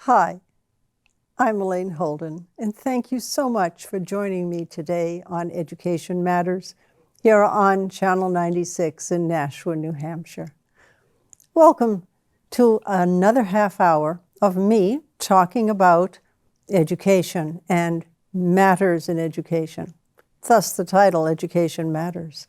Hi, I'm Elaine Holden, and thank you so much for joining me today on Education Matters here on Channel 96 in Nashua, New Hampshire. Welcome to another half hour of me talking about education and matters in education. Thus the title, Education Matters.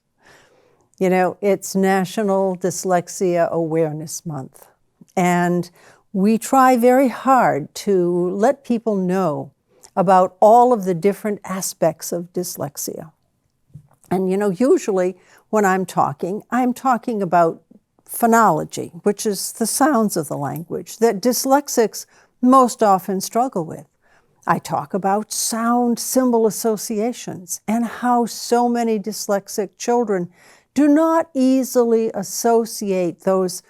You know, it's National Dyslexia Awareness Month, and we try very hard to let people know about all of the different aspects of dyslexia. And you know, usually when I'm talking about phonology, which is the sounds of the language that dyslexics most often struggle with. I talk about sound symbol associations and how so many dyslexic children do not easily associate those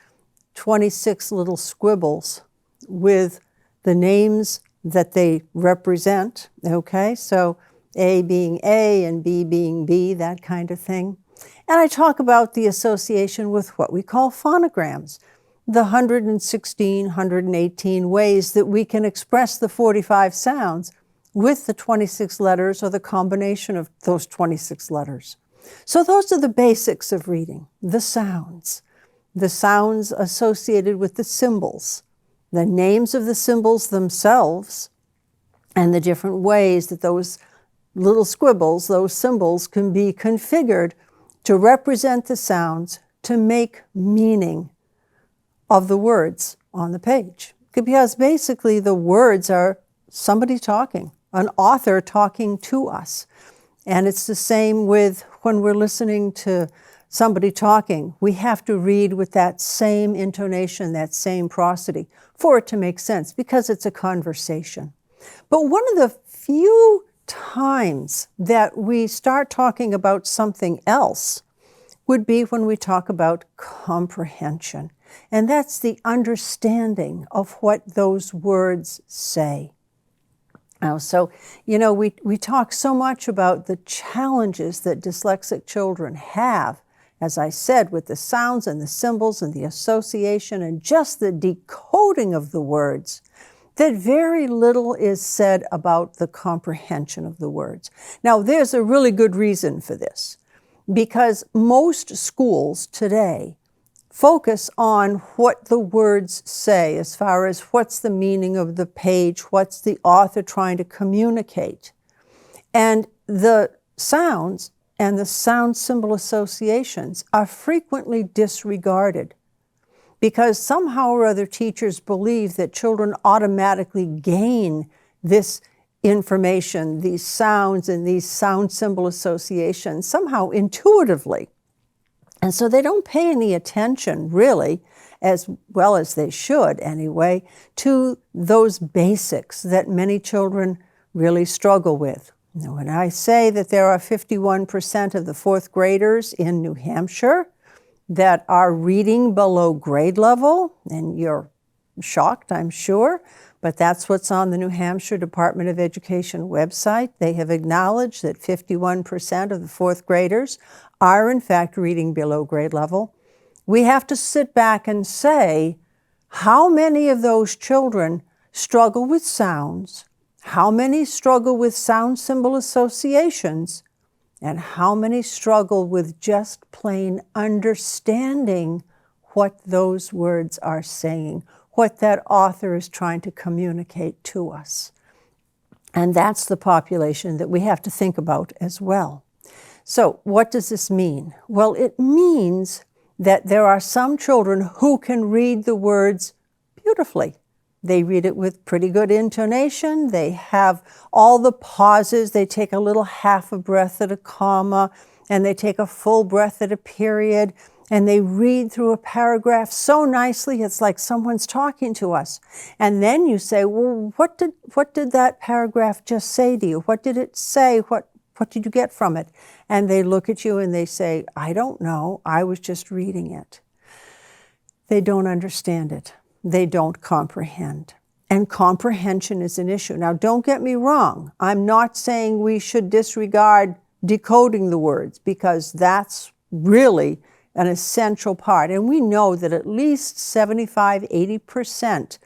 26 little squibbles with the names that they represent, okay? So A being A and B being B, that kind of thing. And I talk about the association with what we call phonograms, the 116, 118 ways that we can express the 45 sounds with the 26 letters or the combination of those 26 letters. So those are the basics of reading, the sounds associated with the symbols, the names of the symbols themselves, and the different ways that those little squibbles, those symbols, can be configured to represent the sounds, to make meaning of the words on the page. Because basically the words are somebody talking, an author talking to us. And it's the same with when we're listening to somebody talking. We have to read with that same intonation, that same prosody for it to make sense because it's a conversation. But one of the few times that we start talking about something else would be when we talk about comprehension. And that's the understanding of what those words say. Now, so, you know, we talk so much about the challenges that dyslexic children have, as I said, with the sounds and the symbols and the association and just the decoding of the words, that very little is said about the comprehension of the words. Now, there's a really good reason for this, because most schools today focus on what the words say as far as what's the meaning of the page, what's the author trying to communicate. And the sounds and the sound symbol associations are frequently disregarded because somehow or other teachers believe that children automatically gain this information, these sounds and these sound symbol associations, somehow intuitively. And so they don't pay any attention, really, as well as they should anyway, to those basics that many children really struggle with. Now, when I say that there are 51% of the fourth graders in New Hampshire that are reading below grade level, and you're shocked, I'm sure, but that's what's on the New Hampshire Department of Education website. They have acknowledged that 51% of the fourth graders are in fact reading below grade level. We have to sit back and say, how many of those children struggle with sounds? How many struggle with sound symbol associations? And how many struggle with just plain understanding what those words are saying, what that author is trying to communicate to us? And that's the population that we have to think about as well. So what does this mean? Well, it means that there are some children who can read the words beautifully. They read it with pretty good intonation. They have all the pauses. They take a little half a breath at a comma, and they take a full breath at a period, and they read through a paragraph so nicely it's like someone's talking to us. And then you say, well, what did that paragraph just say to you? What did it say? What did you get from it? And they look at you and they say, I don't know. I was just reading it. They don't understand it. They don't comprehend. And comprehension is an issue. Now, don't get me wrong. I'm not saying we should disregard decoding the words, because that's really an essential part. And we know that at least 75, 80%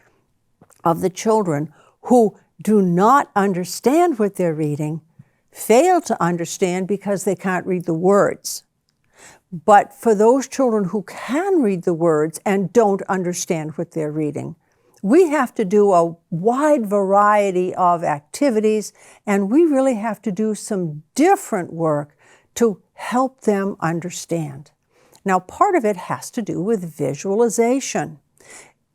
of the children who do not understand what they're reading fail to understand because they can't read the words. But for those children who can read the words and don't understand what they're reading, we have to do a wide variety of activities, and we really have to do some different work to help them understand. Now, part of it has to do with visualization.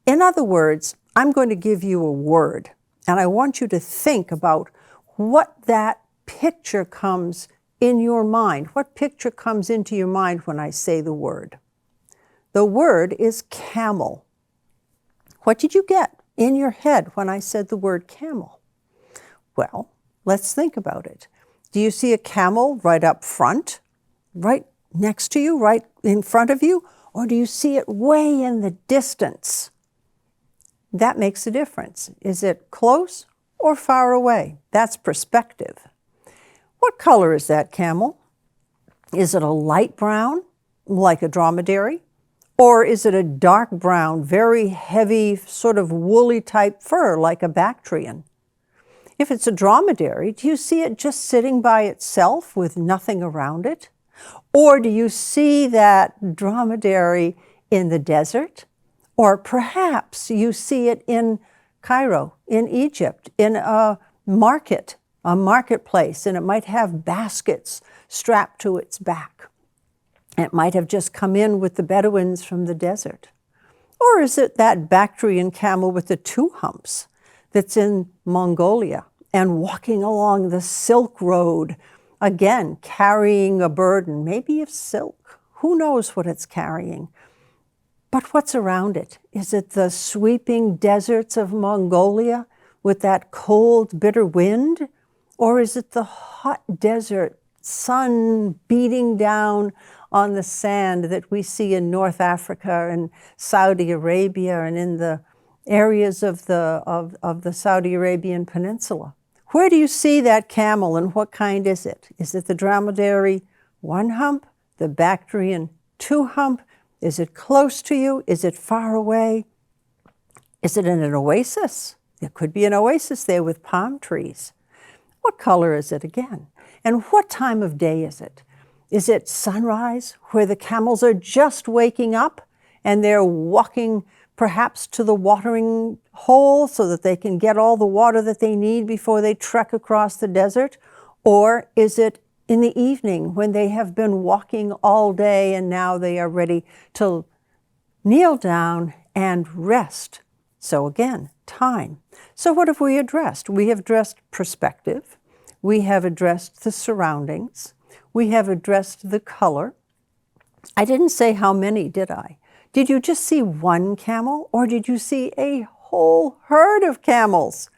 In other words, I'm going to give you a word, and I want you to think about what that picture comes in your mind. What picture comes into your mind when I say the word? The word is camel. What did you get in your head when I said the word camel? Well, let's think about it. Do you see a camel right up front, right next to you, right in front of you? Or do you see it way in the distance? That makes a difference. Is it close or far away? That's perspective. What color is that camel? Is it a light brown, like a dromedary? Or is it a dark brown, very heavy, sort of woolly type fur, like a Bactrian? If it's a dromedary, do you see it just sitting by itself with nothing around it? Or do you see that dromedary in the desert? Or perhaps you see it in Cairo, in Egypt, in a marketplace, and it might have baskets strapped to its back. It might have just come in with the Bedouins from the desert. Or is it that Bactrian camel with the two humps that's in Mongolia and walking along the Silk Road, again, carrying a burden, maybe of silk? Who knows what it's carrying? But what's around it? Is it the sweeping deserts of Mongolia with that cold, bitter wind? Or is it the hot desert, sun beating down on the sand that we see in North Africa and Saudi Arabia and in the areas of the Saudi Arabian Peninsula? Where do you see that camel, and what kind is it? Is it the dromedary one hump, the Bactrian two hump? Is it close to you? Is it far away? Is it in an oasis? There could be an oasis there with palm trees. What color is it again? And what time of day is it? Is it sunrise, where the camels are just waking up and they're walking perhaps to the watering hole so that they can get all the water that they need before they trek across the desert? Or is it in the evening when they have been walking all day and now they are ready to kneel down and rest? So again, time. So what have we addressed? We have addressed perspective. We have addressed the surroundings. We have addressed the color. I didn't say how many, did I? Did you just see one camel, or did you see a whole herd of camels?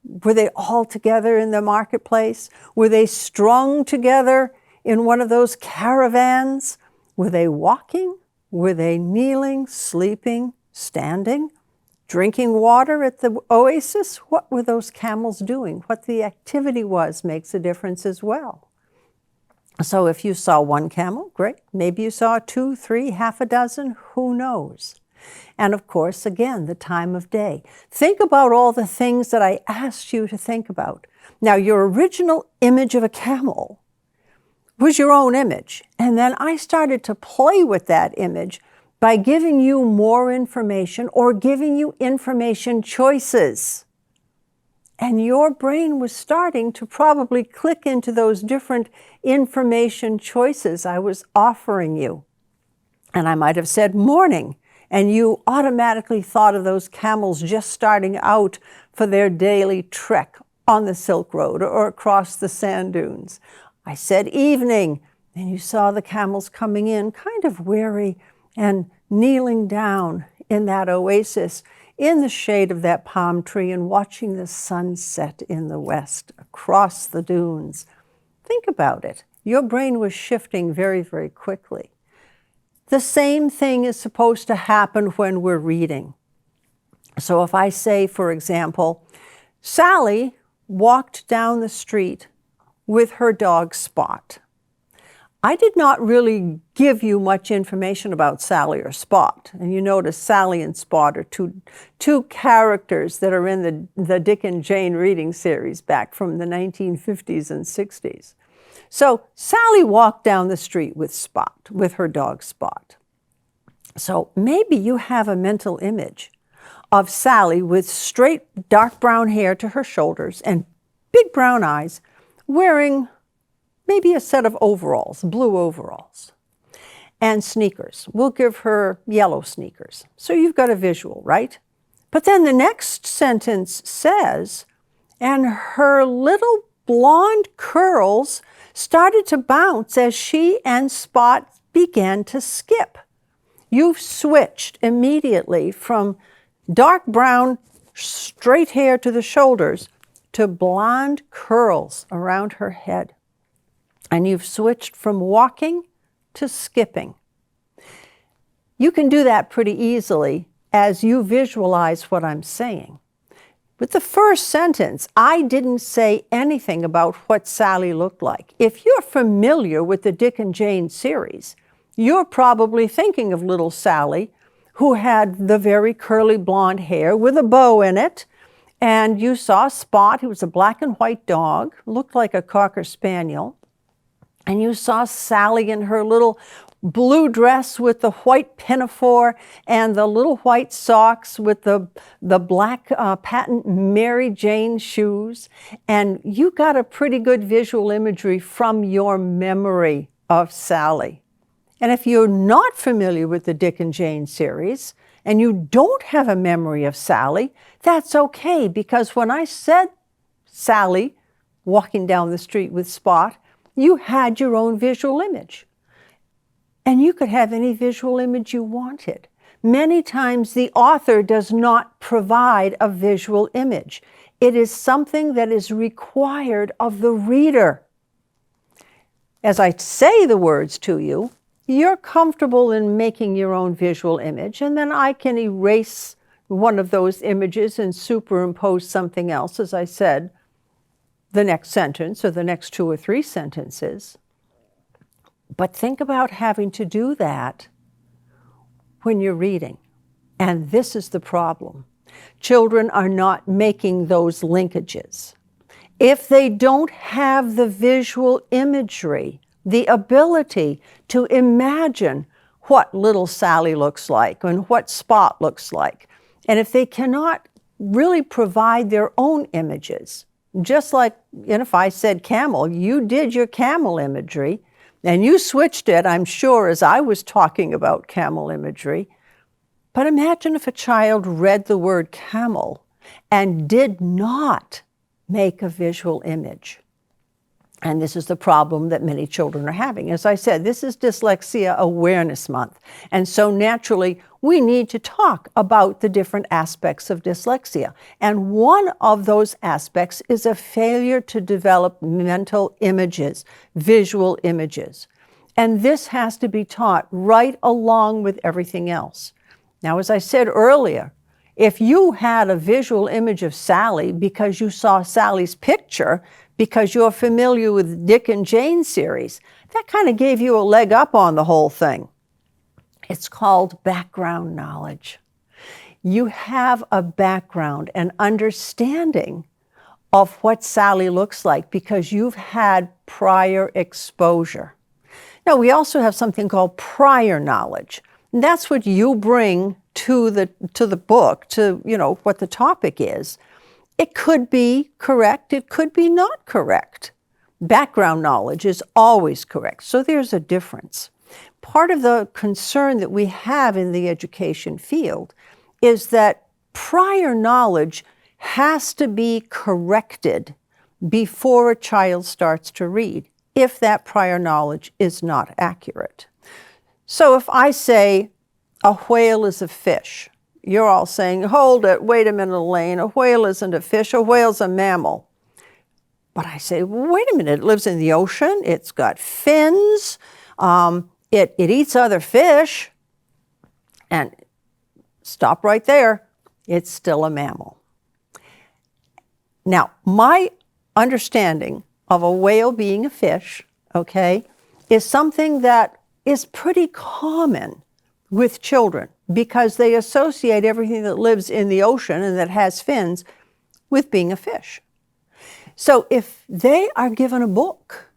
Were they all together in the marketplace? Were they strung together in one of those caravans? Were they walking? Were they kneeling, sleeping, standing, drinking water at the oasis? What were those camels doing? What the activity was makes a difference as well. So if you saw one camel, great. Maybe you saw 2, 3, half a dozen, who knows? And of course, again, the time of day. Think about all the things that I asked you to think about. Now, your original image of a camel was your own image. And then I started to play with that image by giving you more information or giving you information choices. And your brain was starting to probably click into those different information choices I was offering you. And I might have said morning, and you automatically thought of those camels just starting out for their daily trek on the Silk Road or across the sand dunes. I said evening, and you saw the camels coming in kind of weary and kneeling down in that oasis in the shade of that palm tree and watching the sun set in the west across the dunes. Think about it. Your brain was shifting very, very quickly. The same thing is supposed to happen when we're reading. So if I say, for example, Sally walked down the street with her dog Spot. I did not really give you much information about Sally or Spot. And you notice Sally and Spot are two characters that are in the Dick and Jane reading series back from the 1950s and 60s. So Sally walked down the street with Spot, with her dog Spot. So maybe you have a mental image of Sally with straight dark brown hair to her shoulders and big brown eyes, wearing maybe a set of overalls, blue overalls, and sneakers. We'll give her yellow sneakers. So you've got a visual, right? But then the next sentence says, and her little blonde curls started to bounce as she and Spot began to skip. You've switched immediately from dark brown, straight hair to the shoulders to blonde curls around her head. And you've switched from walking to skipping. You can do that pretty easily as you visualize what I'm saying. With the first sentence, I didn't say anything about what Sally looked like. If you're familiar with the Dick and Jane series, you're probably thinking of little Sally, who had the very curly blonde hair with a bow in it. And you saw Spot, who was a black and white dog, looked like a Cocker Spaniel. And you saw Sally in her little blue dress with the white pinafore and the little white socks with the black patent Mary Jane shoes. And you got a pretty good visual imagery from your memory of Sally. And if you're not familiar with the Dick and Jane series and you don't have a memory of Sally, that's okay, because when I said Sally walking down the street with Spot, you had your own visual image. And you could have any visual image you wanted. Many times the author does not provide a visual image. It is something that is required of the reader. As I say the words to you, you're comfortable in making your own visual image, and then I can erase one of those images and superimpose something else, as I said, the next sentence or the next 2 or 3 sentences. But think about having to do that when you're reading. And this is the problem. Children are not making those linkages. If they don't have the visual imagery, the ability to imagine what little Sally looks like and what Spot looks like, and if they cannot really provide their own images, just like if I said camel, you did your camel imagery, and you switched it, I'm sure, as I was talking about camel imagery. But imagine if a child read the word camel and did not make a visual image. And this is the problem that many children are having. As I said, this is Dyslexia Awareness Month. And so naturally, we need to talk about the different aspects of dyslexia. And one of those aspects is a failure to develop mental images, visual images. And this has to be taught right along with everything else. Now, as I said earlier, if you had a visual image of Sally because you saw Sally's picture, because you're familiar with Dick and Jane series, that kind of gave you a leg up on the whole thing. It's called background knowledge. You have a background, an understanding of what Sally looks like because you've had prior exposure. Now, we also have something called prior knowledge. And that's what you bring to the book, to what the topic is. It could be correct, it could be not correct. Background knowledge is always correct, so there's a difference. Part of the concern that we have in the education field is that prior knowledge has to be corrected before a child starts to read, if that prior knowledge is not accurate. So if I say a whale is a fish, you're all saying, hold it, wait a minute, Elaine, a whale isn't a fish, a whale's a mammal. But I say, wait a minute, it lives in the ocean, it's got fins, it eats other fish, and stop right there, it's still a mammal. Now, my understanding of a whale being a fish, okay, is something that is pretty common with children because they associate everything that lives in the ocean and that has fins with being a fish. So if they are given a book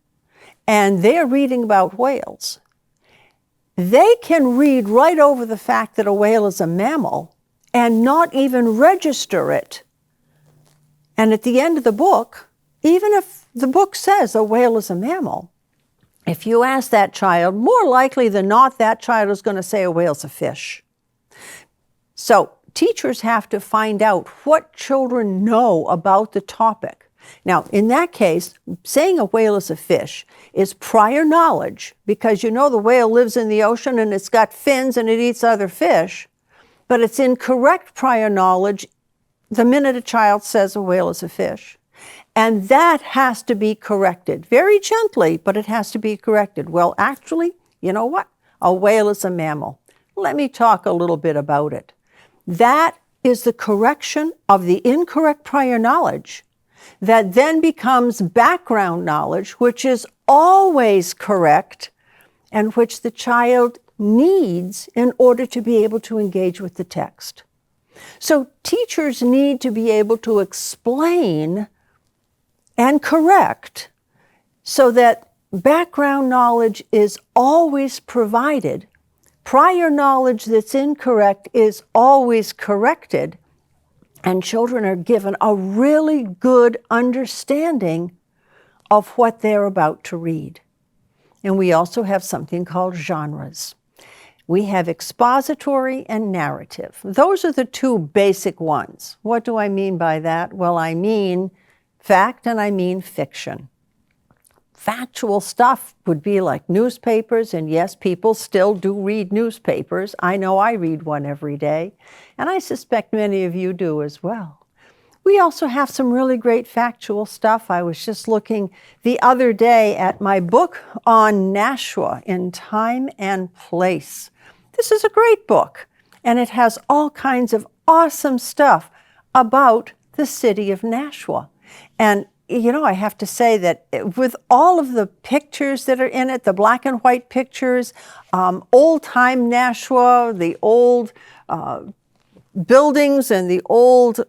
and they're reading about whales, they can read right over the fact that a whale is a mammal and not even register it. And at the end of the book, even if the book says a whale is a mammal, if you ask that child, more likely than not, that child is going to say a whale's a fish. So teachers have to find out what children know about the topic. Now, in that case, saying a whale is a fish is prior knowledge because you know the whale lives in the ocean and it's got fins and it eats other fish, but it's incorrect prior knowledge the minute a child says a whale is a fish. And that has to be corrected very gently, but it has to be corrected. Well, actually, you know what? A whale is a mammal. Let me talk a little bit about it. That is the correction of the incorrect prior knowledge that then becomes background knowledge, which is always correct and which the child needs in order to be able to engage with the text. So teachers need to be able to explain and correct so that background knowledge is always provided. Prior knowledge that's incorrect is always corrected, and children are given a really good understanding of what they're about to read. And we also have something called genres. We have expository and narrative. Those are the two basic ones. What do I mean by that? Well, I mean fact and I mean fiction. Factual stuff would be like newspapers, and yes, people still do read newspapers. I know I read one every day, and I suspect many of you do as well. We also have some really great factual stuff. I was just looking the other day at my book on Nashua in Time and Place. This is a great book, and it has all kinds of awesome stuff about the city of Nashua. And you know, I have to say that with all of the pictures that are in it, the black and white pictures, old-time Nashua, the old buildings and the old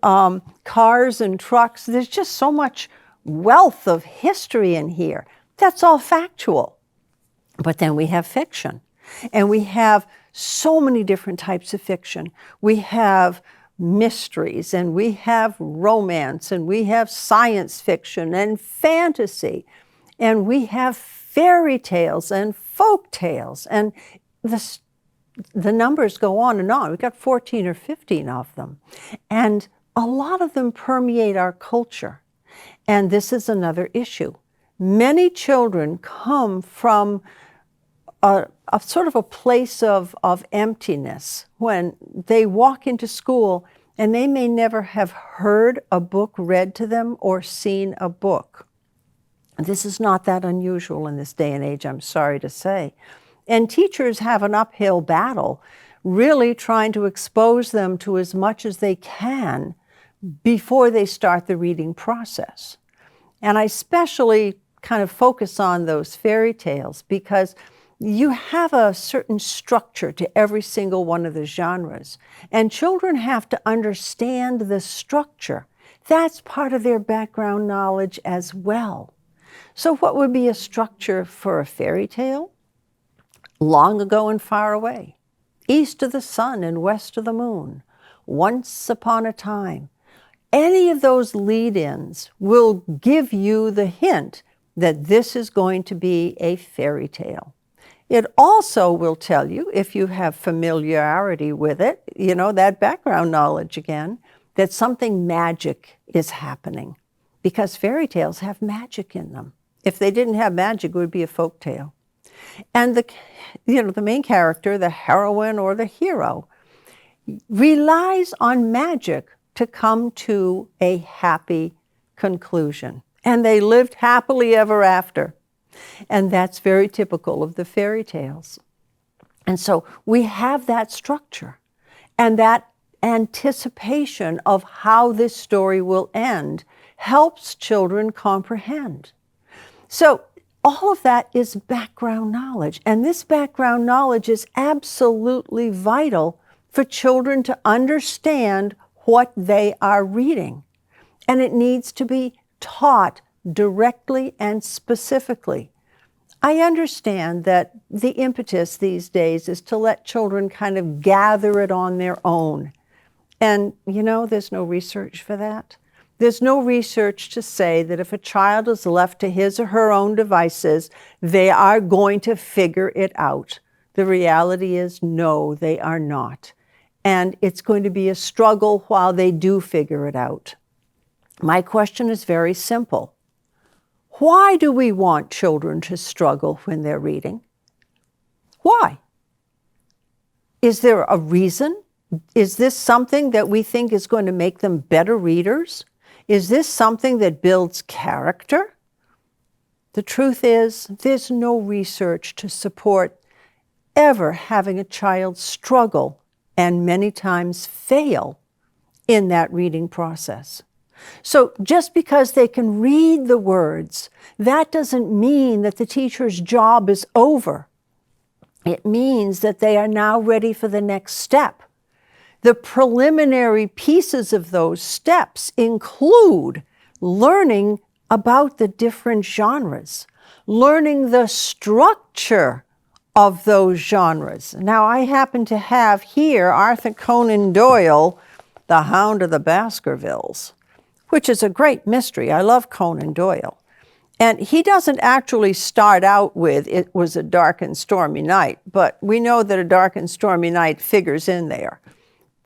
cars and trucks, there's just so much wealth of history in here. That's all factual. But then we have fiction, and we have so many different types of fiction. We have mysteries, and we have romance, and we have science fiction and fantasy, and we have fairy tales and folk tales, and the numbers go on and on. We've got 14 or 15 of them, and a lot of them permeate our culture. And this is another issue. Many children come from a sort of a place of emptiness when they walk into school, and they may never have heard a book read to them or seen a book. This is not that unusual in this day and age, I'm sorry to say. And teachers have an uphill battle, really trying to expose them to as much as they can before they start the reading process. And I especially kind of focus on those fairy tales because you have a certain structure to every single one of the genres, and children have to understand the structure. That's part of their background knowledge as well. So what would be a structure for a fairy tale? Long ago and far away, east of the sun and west of the moon, once upon a time. Any of those lead-ins will give you the hint that this is going to be a fairy tale. It also will tell you, if you have familiarity with it, you know, that background knowledge again, that something magic is happening, because fairy tales have magic in them. If they didn't have magic, it would be a folk tale. And the main character, the heroine or the hero, relies on magic to come to a happy conclusion. And they lived happily ever after. And that's very typical of the fairy tales. And so we have that structure and that anticipation of how this story will end helps children comprehend. So All of that is background knowledge. And this background knowledge is absolutely vital for children to understand what they are reading. And it needs to be taught directly and specifically. I understand that the impetus these days is to let children kind of gather it on their own. And, there's no research for that. There's no research to say that if a child is left to his or her own devices, they are going to figure it out. The reality is, no, they are not. And it's going to be a struggle while they do figure it out. My question is very simple. Why do we want children to struggle when they're reading? Why? Is there a reason? Is this something that we think is going to make them better readers? Is this something that builds character? The truth is, there's no research to support ever having a child struggle and many times fail in that reading process. So just because they can read the words, that doesn't mean that the teacher's job is over. It means that they are now ready for the next step. The preliminary pieces of those steps include learning about the different genres, learning the structure of those genres. Now, I happen to have here Arthur Conan Doyle, The Hound of the Baskervilles, which is a great mystery. I love Conan Doyle. And he doesn't actually start out with, it was a dark and stormy night, but we know that a dark and stormy night figures in there.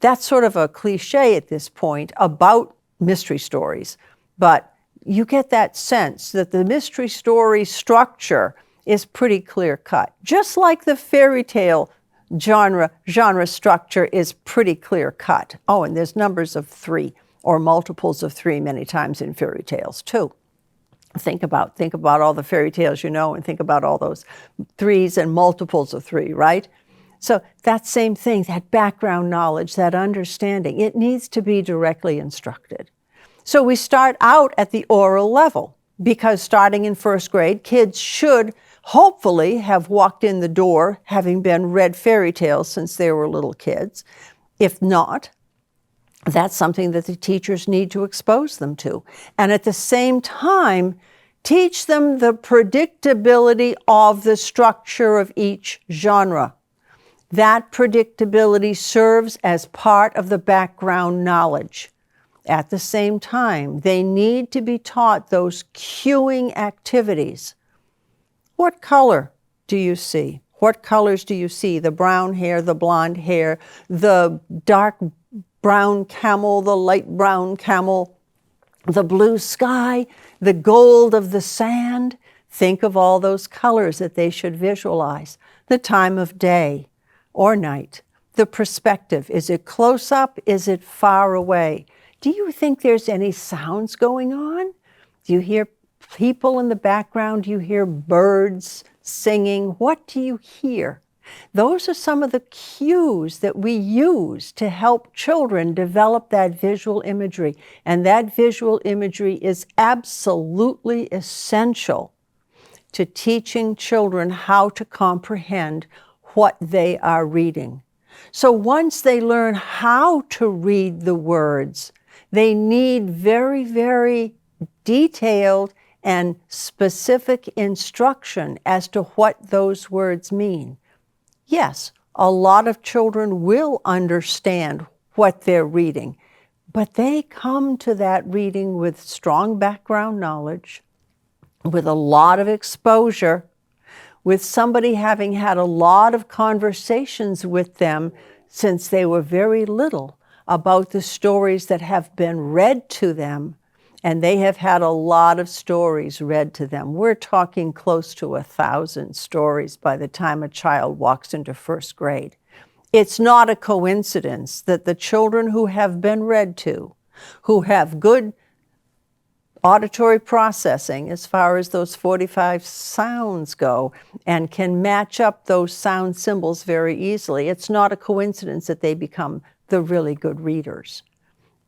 That's sort of a cliche at this point about mystery stories, but you get that sense that the mystery story structure is pretty clear cut. Just like the fairy tale genre structure is pretty clear cut. Oh, and there's numbers of 3 or multiples of 3 many times in fairy tales too. Think about all the fairy tales and think about all those 3s and multiples of 3, right? So that same thing, that background knowledge, that understanding, it needs to be directly instructed. So we start out at the oral level because starting in first grade, kids should hopefully have walked in the door having been read fairy tales since they were little kids. If not, that's something that the teachers need to expose them to. And at the same time, teach them the predictability of the structure of each genre. That predictability serves as part of the background knowledge. At the same time, they need to be taught those cueing activities. What color do you see? What colors do you see? The brown hair, the blonde hair, the dark brown camel, the light brown camel, the blue sky, the gold of the sand. Think of all those colors that they should visualize. The time of day or night. The perspective. Is it close up? Is it far away? Do you think there's any sounds going on? Do you hear people in the background? Do you hear birds singing? What do you hear? Those are some of the cues that we use to help children develop that visual imagery. And that visual imagery is absolutely essential to teaching children how to comprehend what they are reading. So once they learn how to read the words, they need very, very detailed and specific instruction as to what those words mean. Yes, a lot of children will understand what they're reading, but they come to that reading with strong background knowledge, with a lot of exposure, with somebody having had a lot of conversations with them since they were very little about the stories that have been read to them, and they have had a lot of stories read to them. We're talking close to 1,000 stories by the time a child walks into first grade. It's not a coincidence that the children who have been read to, who have good auditory processing as far as those 45 sounds go and can match up those sound symbols very easily, it's not a coincidence that they become the really good readers.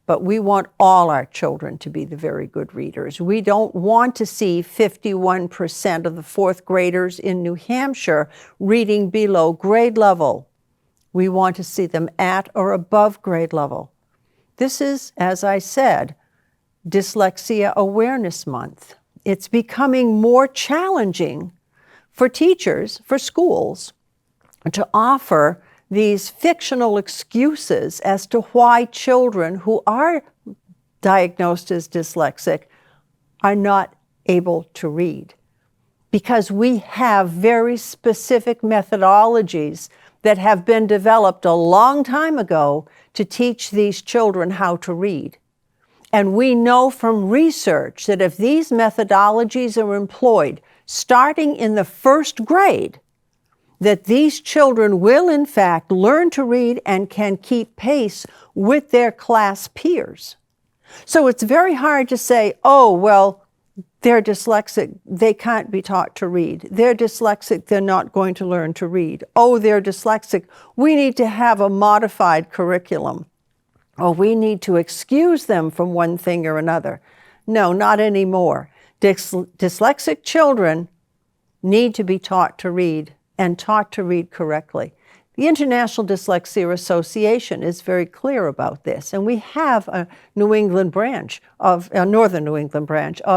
but we want all our children to be the very good readers. We don't want to see 51% of the fourth graders in New Hampshire reading below grade level. We want to see them at or above grade level. This is, as I said, Dyslexia Awareness Month. It's becoming more challenging for teachers, for schools, to offer these fictional excuses as to why children who are diagnosed as dyslexic are not able to read. Because we have very specific methodologies that have been developed a long time ago to teach these children how to read. And we know from research that if these methodologies are employed starting in the first grade, that these children will in fact learn to read and can keep pace with their class peers. So it's very hard to say, oh, well, they're dyslexic, they can't be taught to read. They're dyslexic, they're not going to learn to read. Oh, they're dyslexic, we need to have a modified curriculum. Or we need to excuse them from one thing or another. No, not anymore. Dyslexic children need to be taught to read and taught to read correctly. The International Dyslexia Association is very clear about this, and we have a Northern New England branch of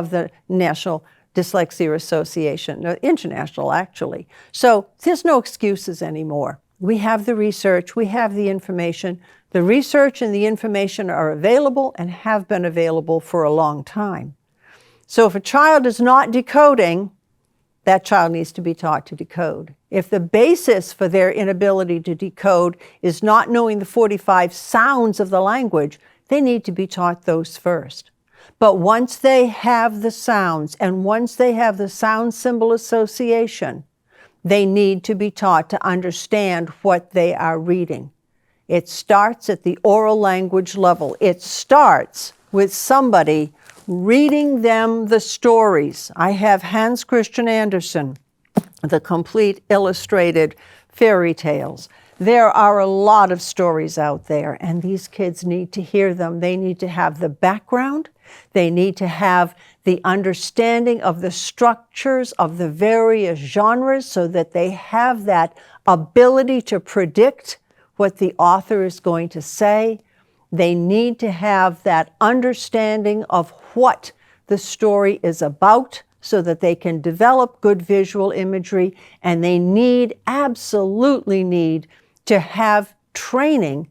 the National Dyslexia Association, international actually. So there's no excuses anymore. We have the research, we have the information. The research and the information are available and have been available for a long time. So if a child is not decoding, that child needs to be taught to decode. If the basis for their inability to decode is not knowing the 45 sounds of the language, they need to be taught those first. But once they have the sounds and once they have the sound symbol association, they need to be taught to understand what they are reading. It starts at the oral language level. It starts with somebody reading them the stories. I have Hans Christian Andersen, the complete illustrated fairy tales. There are a lot of stories out there, and these kids need to hear them. They need to have the background. They need to have the understanding of the structures of the various genres so that they have that ability to predict what the author is going to say. They need to have that understanding of what the story is about so that they can develop good visual imagery, and they absolutely need to have training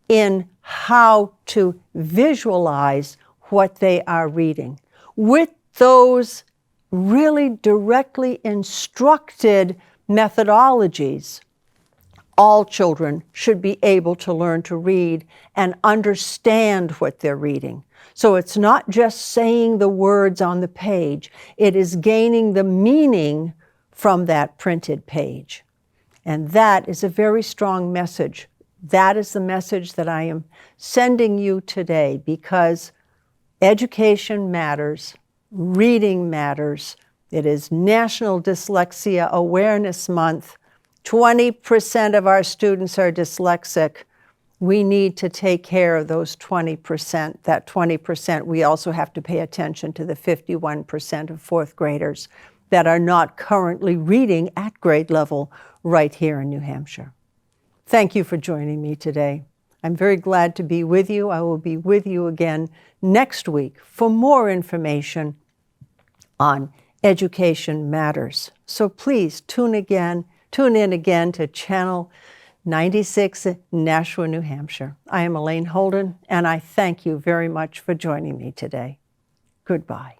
in how to visualize what they are reading. With those really directly instructed methodologies, all children should be able to learn to read and understand what they're reading. So it's not just saying the words on the page, it is gaining the meaning from that printed page. And that is a very strong message. That is the message that I am sending you today, because education matters, reading matters. It is National Dyslexia Awareness Month. 20% of our students are dyslexic. We need to take care of those 20%. That 20%, we also have to pay attention to the 51% of fourth graders that are not currently reading at grade level right here in New Hampshire. Thank you for joining me today. I'm very glad to be with you. I will be with you again next week for more information on Education Matters. So please tune in again to Channel 96 in Nashua, New Hampshire. I am Elaine Holden, and I thank you very much for joining me today. Goodbye.